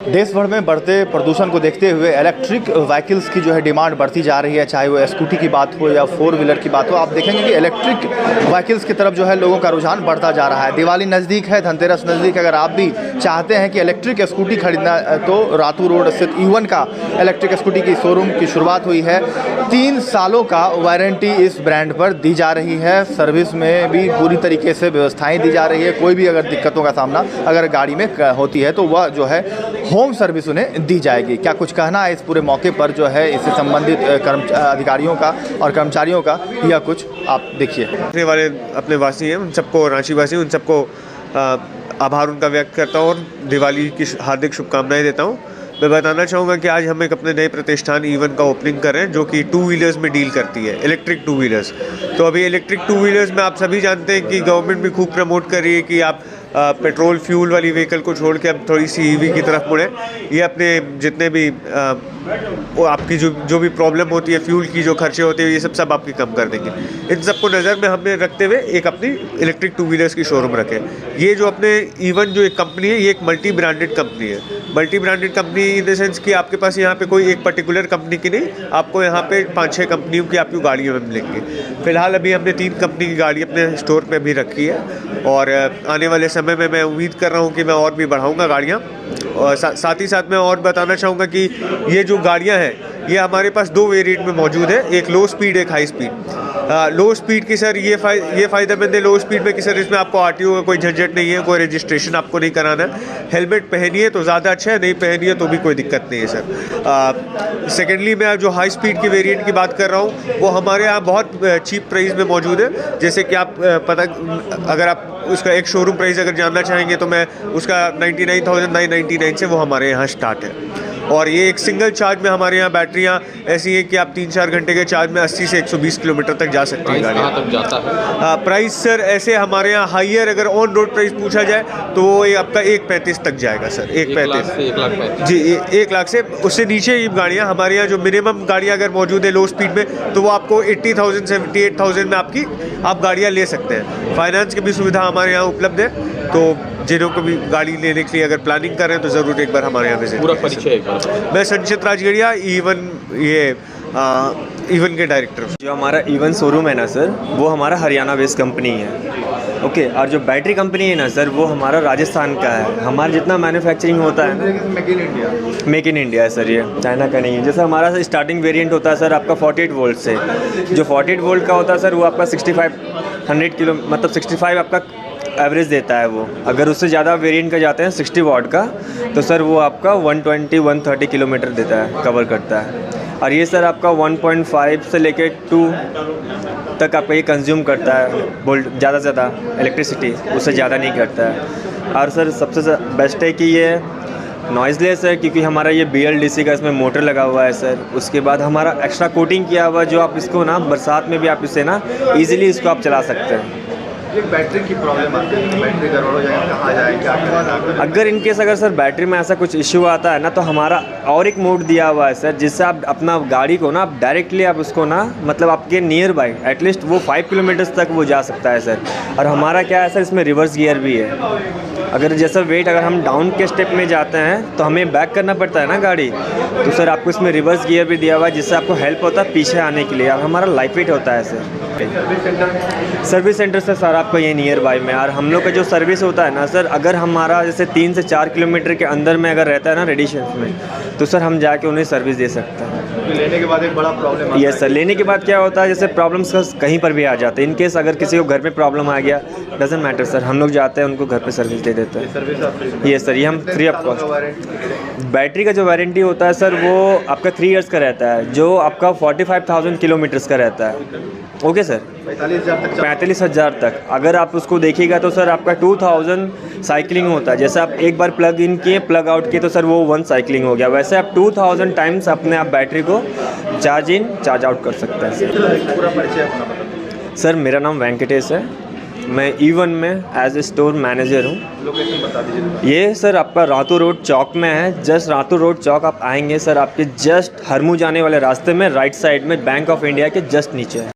देश भर में बढ़ते प्रदूषण को देखते हुए इलेक्ट्रिक व्हीकल्स की जो है डिमांड बढ़ती जा रही है, चाहे वो स्कूटी की बात हो या फोर व्हीलर की बात हो। आप देखेंगे कि इलेक्ट्रिक व्हीकल्स की तरफ जो है लोगों का रुझान बढ़ता जा रहा है। दिवाली नज़दीक है, धनतेरस नज़दीक, अगर आप भी चाहते हैं कि इलेक्ट्रिक स्कूटी खरीदना तो रातू रोड स्थित ईवन का इलेक्ट्रिक स्कूटी की शोरूम की शुरुआत हुई है। 3 सालों का वारंटी इस ब्रांड पर दी जा रही है। सर्विस में भी पूरी तरीके से व्यवस्थाएँ दी जा रही है। कोई भी अगर दिक्कतों का सामना अगर गाड़ी में होती है तो वह जो है होम सर्विस उन्हें दी जाएगी। क्या कुछ कहना है इस पूरे मौके पर जो है इससे संबंधित अधिकारियों का और कर्मचारियों का, या कुछ आप देखिए। वाले अपने वासी हैं, उन सबको, रांची वासी, उन सबको आभार उनका व्यक्त करता हूँ और दिवाली की हार्दिक शुभकामनाएं देता हूँ। मैं बताना चाहूँगा कि आज हम एक अपने नए प्रतिष्ठान ईवन का ओपनिंग कर रहे हैं जो कि 2 व्हीलर्स में डील करती है, इलेक्ट्रिक 2 व्हीलर्स। तो अभी इलेक्ट्रिक 2 व्हीलर्स में आप सभी जानते हैं कि गवर्नमेंट भी खूब प्रमोट कर रही है कि आप पेट्रोल फ्यूल वाली व्हीकल को छोड़ के अब थोड़ी सी ईवी की तरफ मुड़े। ये अपने जितने भी वो आपकी जो भी प्रॉब्लम होती है, फ्यूल की जो खर्चे होते हैं, ये सब आपकी कम कर देंगे। इन सबको नज़र में हमने रखते हुए एक अपनी इलेक्ट्रिक 2 व्हीलर्स की शोरूम रखे। ये जो अपने ईवन जो एक कंपनी है, ये एक मल्टी ब्रांडेड कंपनी है। Multi branded company in the sense कि आपके पास यहाँ पे कोई एक पर्टिकुलर कंपनी की नहीं, आपको यहाँ पे 5-6 कंपनियों की आपकी गाड़ियों में मिलेंगी। फिलहाल अभी हमने 3 कंपनी की गाड़ी अपने स्टोर पे अभी रखी है और आने वाले समय में मैं उम्मीद कर रहा हूँ कि मैं और भी बढ़ाऊँगा गाड़ियाँ। और साथ ही साथ मैं और बताना चाहूँगा कि ये जो गाड़ियाँ हैं ये हमारे पास 2 वेरिएंट में मौजूद है, एक लो स्पीड, एक हाई स्पीड। लो स्पीड की सर ये फ़ायदेमंद है लो स्पीड में कि सर इसमें आपको आरटीओ का कोई झंझट नहीं है, कोई रजिस्ट्रेशन आपको नहीं कराना है। हेलमेट पहनिए तो ज़्यादा अच्छा है, नहीं पहनिए तो भी कोई दिक्कत नहीं है सर। सेकेंडली मैं जो हाई स्पीड की वेरिएंट की बात कर रहा हूँ वो हमारे यहाँ बहुत चीप प्राइस में मौजूद है। जैसे कि आप अगर आप उसका एक शोरूम प्राइस अगर जानना चाहेंगे तो मैं उसका 99,999 से वो हमारे यहाँ स्टार्ट है। और ये एक सिंगल चार्ज में हमारे यहाँ बैटरियाँ ऐसी हैं कि आप 3-4 घंटे के चार्ज में 80 से 120 किलोमीटर तक जा सकती है। कहाँ तक जाता है? प्राइस सर ऐसे हमारे यहाँ हाईयर अगर ऑन रोड प्राइस पूछा जाए तो वो ये आपका 1,35 तक जाएगा सर। 1,35 जी, 1 लाख से उससे नीचे ही गाड़ियाँ हमारे यहाँ जो मिनिमम गाड़ियाँ अगर मौजूद है लो स्पीड में तो वो आपको 80,000 से 78,000 में आप गाड़ियाँ ले सकते हैं। फाइनेंस की भी सुविधा हमारे यहाँ उपलब्ध है, तो जिन्हों को भी गाड़ी लेने के लिए अगर प्लानिंग कर रहे हैं तो ज़रूर एक बार हमारे यहाँ विजिट। पूरा परिचय एक बार। मैं संचित राजगढ़िया, ईवन के डायरेक्टर। जो हमारा ईवन शोरूम है ना सर, वो हमारा हरियाणा बेस्ड कंपनी है। ओके, और जो बैटरी कंपनी है ना सर, वो हमारा राजस्थान का है। हमारा जितना मैन्युफैक्चरिंग होता है मेक इन इंडिया है सर, ये चाइना का नहीं है। जैसे हमारा स्टार्टिंग वेरिएंट होता है सर आपका 48 वोल्ट से। जो 48 वोल्ट का होता है सर वो आपका 6500 किलो मतलब 65 आपका एवरेज देता है वो। अगर उससे ज़्यादा वेरिएंट का जाते हैं 60 वाट का तो सर वो आपका 120-130 किलोमीटर देता है, कवर करता है। और ये सर आपका 1.5 से लेके 2 तक आपका ये कंज्यूम करता है वोल्ट, ज़्यादा से ज़्यादा इलेक्ट्रिसिटी, उससे ज़्यादा नहीं करता है। और सर सबसे बेस्ट है कि ये नॉइज़लेस है क्योंकि हमारा ये BLDC का इसमें मोटर लगा हुआ है सर। उसके बाद हमारा एक्स्ट्रा कोटिंग किया हुआ जो आप इसको ना बरसात में भी आप इसे ना ईजिली इसको आप चला सकते हैं। एक बैटरी की प्रॉब्लम आती है, बैटरी गड़बड़ हो जाए, कहाँ जाए, क्या करें? अगर इनकेस अगर सर बैटरी में ऐसा कुछ इश्यू आता है ना तो हमारा और एक मोड दिया हुआ है सर, जिससे आप अपना गाड़ी को ना डायरेक्टली आप उसको ना मतलब आपके नियर बाई एटलीस्ट वो 5 किलोमीटर्स तक वो जा सकता है सर। और हमारा क्या है सर, इसमें रिवर्स गियर भी है। अगर जैसा वेट अगर हम डाउन के स्टेप में जाते हैं तो हमें बैक करना पड़ता है ना गाड़ी, तो सर आपको इसमें रिवर्स गियर भी दिया हुआ है जिससे आपको हेल्प होता है पीछे आने के लिए। और हमारा लाइट वेट होता है सर। सर्विस सेंटर से सर आपको ये नियर बाई में। और हम लोग का जो सर्विस होता है ना सर, अगर हमारा जैसे 3 से 4 किलोमीटर के अंदर में अगर रहता है ना रेडिएशन में, तो सर हम जाके उन्हें सर्विस दे सकते हैं। लेने के बाद एक बड़ा प्रॉब्लम यस सर, लेने के बाद क्या होता है जैसे प्रॉब्लम्स कहीं पर भी आ जाते हैं। इन केस अगर किसी को घर में प्रॉब्लम आ गया, डजेंट मैटर सर, हम लोग जाते हैं उनको घर पे सर्विस दे देते हैं। ये सर, ये हम फ्री ऑफ कॉस्ट। बैटरी का जो वारंटी होता है सर वो आपका 3 इयर्स का रहता है, जो आपका 45,000 किलोमीटर्स का रहता है। ओके सर, 45,000 तक। अगर आप उसको देखिएगा तो सर आपका 2000 साइकिलिंग होता है। जैसे आप एक बार प्लग इन किए, प्लग आउट किए तो सर वो 1 साइकिलिंग हो गया। वैसे आप 2000 टाइम्स अपने आप बैटरी को चार्ज इन चार्ज आउट कर सकते हैं सर। पूरा परिचय अपना बताइए। सर मेरा नाम वेंकटेश है, मैं ईवन में एज ए स्टोर मैनेजर हूँ। लोकेशन बता दीजिए। ये सर आपका रातू रोड चौक में है। जस्ट रातू रोड चौक आप आएंगे सर, आपके जस्ट हरमू जाने वाले रास्ते में राइट साइड में बैंक ऑफ इंडिया के जस्ट नीचे है।